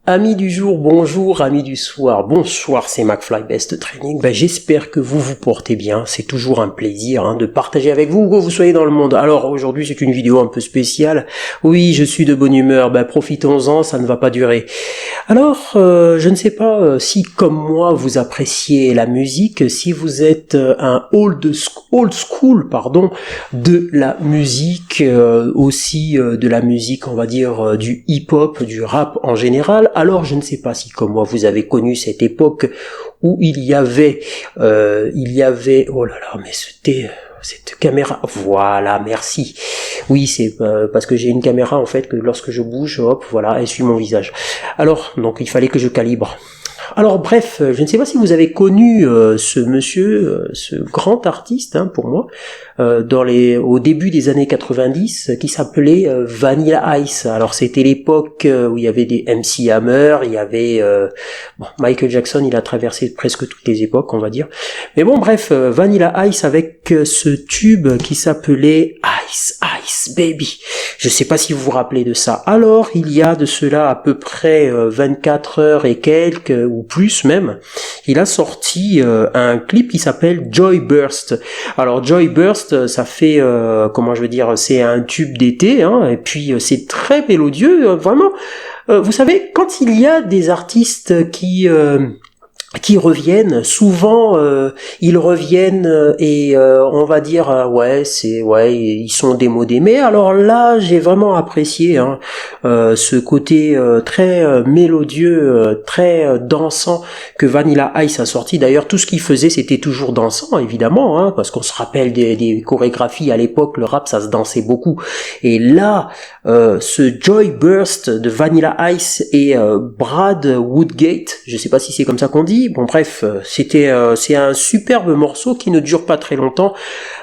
Amis du jour, bonjour, amis du soir, bonsoir, c'est McFly Best Training. J'espère que vous portez bien, c'est toujours un plaisir de partager avec vous, où que vous soyez dans le monde. Alors aujourd'hui c'est une vidéo un peu spéciale, oui je suis de bonne humeur, profitons-en, ça ne va pas durer. Alors je ne sais pas si comme moi vous appréciez la musique, si vous êtes un old school de la musique, aussi de la musique on va dire du hip-hop, du rap en général. Alors je ne sais pas si comme moi vous avez connu cette époque où il y avait, oh là là, mais c'était cette caméra, voilà, merci. Oui, c'est parce que j'ai une caméra en fait que lorsque je bouge, hop, voilà, elle suit mon visage. Alors donc il fallait que je calibre. Alors bref, je ne sais pas si vous avez connu ce monsieur, ce grand artiste pour moi, au début des années 90, qui s'appelait Vanilla Ice. Alors c'était l'époque où il y avait des MC Hammer, il y avait Michael Jackson, il a traversé presque toutes les époques, on va dire. Mais bon bref, Vanilla Ice avec ce tube qui s'appelait Ice Ice Baby. Je ne sais pas si vous vous rappelez de ça. Alors il y a de cela à peu près 24 heures et quelques, ou plus même, il a sorti un clip qui s'appelle Joy Burst. Alors Joy Burst, ça fait c'est un tube d'été, et puis c'est très mélodieux, vraiment. Vous savez, quand il y a des artistes qui reviennent, souvent ils reviennent et on va dire ils sont démodés. Mais alors là, j'ai vraiment apprécié ce côté très mélodieux, très dansant que Vanilla Ice a sorti. D'ailleurs, tout ce qu'il faisait, c'était toujours dansant, évidemment, parce qu'on se rappelle des chorégraphies à l'époque, le rap, ça se dansait beaucoup. Et là, ce Joy Burst de Vanilla Ice et Brad Woodgate, je sais pas si c'est comme ça qu'on dit. Bon bref, c'est un superbe morceau qui ne dure pas très longtemps.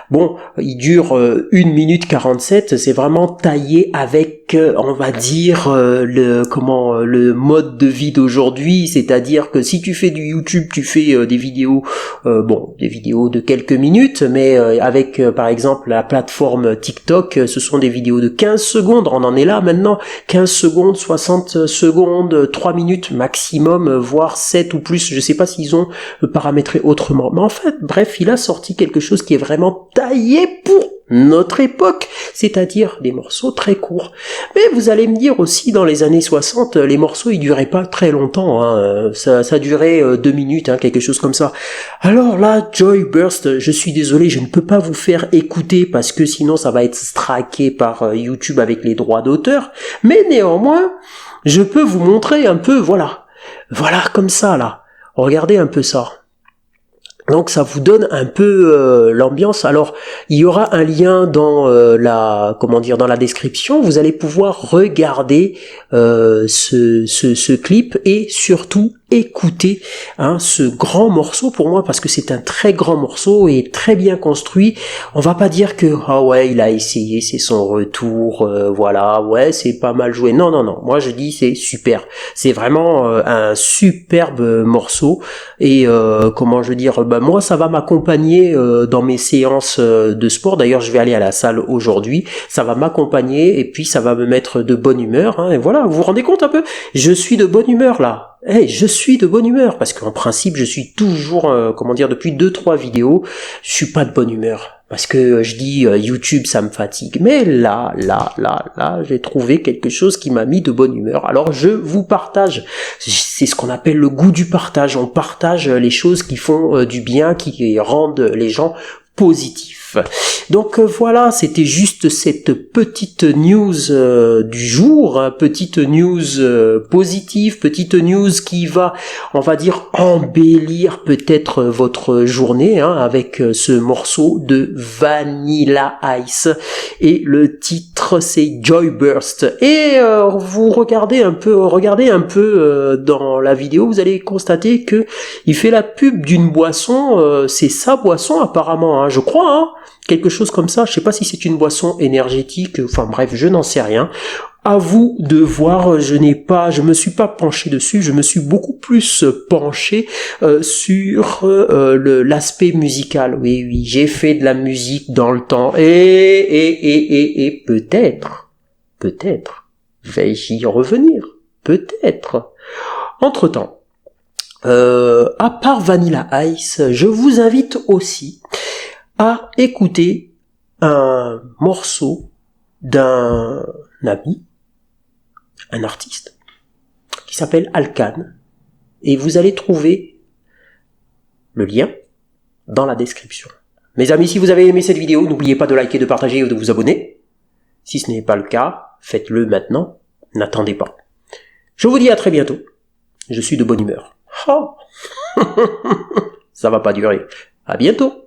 Bon, il dure 1 minute 47, c'est vraiment taillé avec, on va dire, le mode de vie d'aujourd'hui, c'est-à-dire que si tu fais du YouTube, tu fais des vidéos, des vidéos de quelques minutes, mais avec, par exemple, la plateforme TikTok, ce sont des vidéos de 15 secondes, on en est là maintenant, 15 secondes, 60 secondes, 3 minutes maximum, voire 7 ou plus, je sais pas s'ils ont paramétré autrement, mais en fait, bref, il a sorti quelque chose qui est vraiment taillé pour notre époque, c'est-à-dire des morceaux très courts. Mais vous allez me dire aussi, dans les années 60, les morceaux ils duraient pas très longtemps, ça durait 2 minutes, quelque chose comme ça. Alors là, Joy Burst, je suis désolé, je ne peux pas vous faire écouter parce que sinon ça va être straqué par YouTube avec les droits d'auteur, mais néanmoins, je peux vous montrer un peu, voilà comme ça là, regardez un peu ça. Donc ça vous donne un peu l'ambiance. Alors il y aura un lien dans dans la description. Vous allez pouvoir regarder ce clip et surtout écouter ce grand morceau pour moi parce que c'est un très grand morceau et très bien construit. On va pas dire que il a essayé, c'est son retour, c'est pas mal joué. Non, moi je dis c'est super. C'est vraiment un superbe morceau et moi ça va m'accompagner dans mes séances de sport. D'ailleurs je vais aller à la salle aujourd'hui. Ça va m'accompagner et puis ça va me mettre de bonne humeur. Et voilà, vous vous rendez compte un peu ? Je suis de bonne humeur là. Je suis de bonne humeur parce qu'en principe je suis toujours depuis 2-3 vidéos je suis pas de bonne humeur parce que je dis YouTube ça me fatigue, mais là j'ai trouvé quelque chose qui m'a mis de bonne humeur. Alors je vous partage, c'est ce qu'on appelle le goût du partage. On partage les choses qui font du bien, qui rendent les gens positifs. Donc voilà, c'était juste cette petite news du jour, petite news positive, petite news qui va, on va dire, embellir peut-être votre journée avec ce morceau de Vanilla Ice et le titre c'est Joy Burst. Et vous regardez un peu dans la vidéo, vous allez constater que il fait la pub d'une boisson, c'est sa boisson apparemment, je crois, quelque chose comme ça. Je sais pas si c'est une boisson énergétique, enfin bref, je n'en sais rien. À vous de voir, je me suis pas penché dessus, je me suis beaucoup plus penché sur l'aspect musical. Oui, j'ai fait de la musique dans le temps et peut-être vais-je y revenir. Peut-être. Entre-temps, à part Vanilla Ice, je vous invite aussi à écouter un morceau d'un ami, un artiste, qui s'appelle Alkan, et vous allez trouver le lien dans la description. Mes amis, si vous avez aimé cette vidéo, n'oubliez pas de liker, de partager et de vous abonner. Si ce n'est pas le cas, faites-le maintenant, n'attendez pas. Je vous dis à très bientôt, je suis de bonne humeur. Oh ça va pas durer, à bientôt.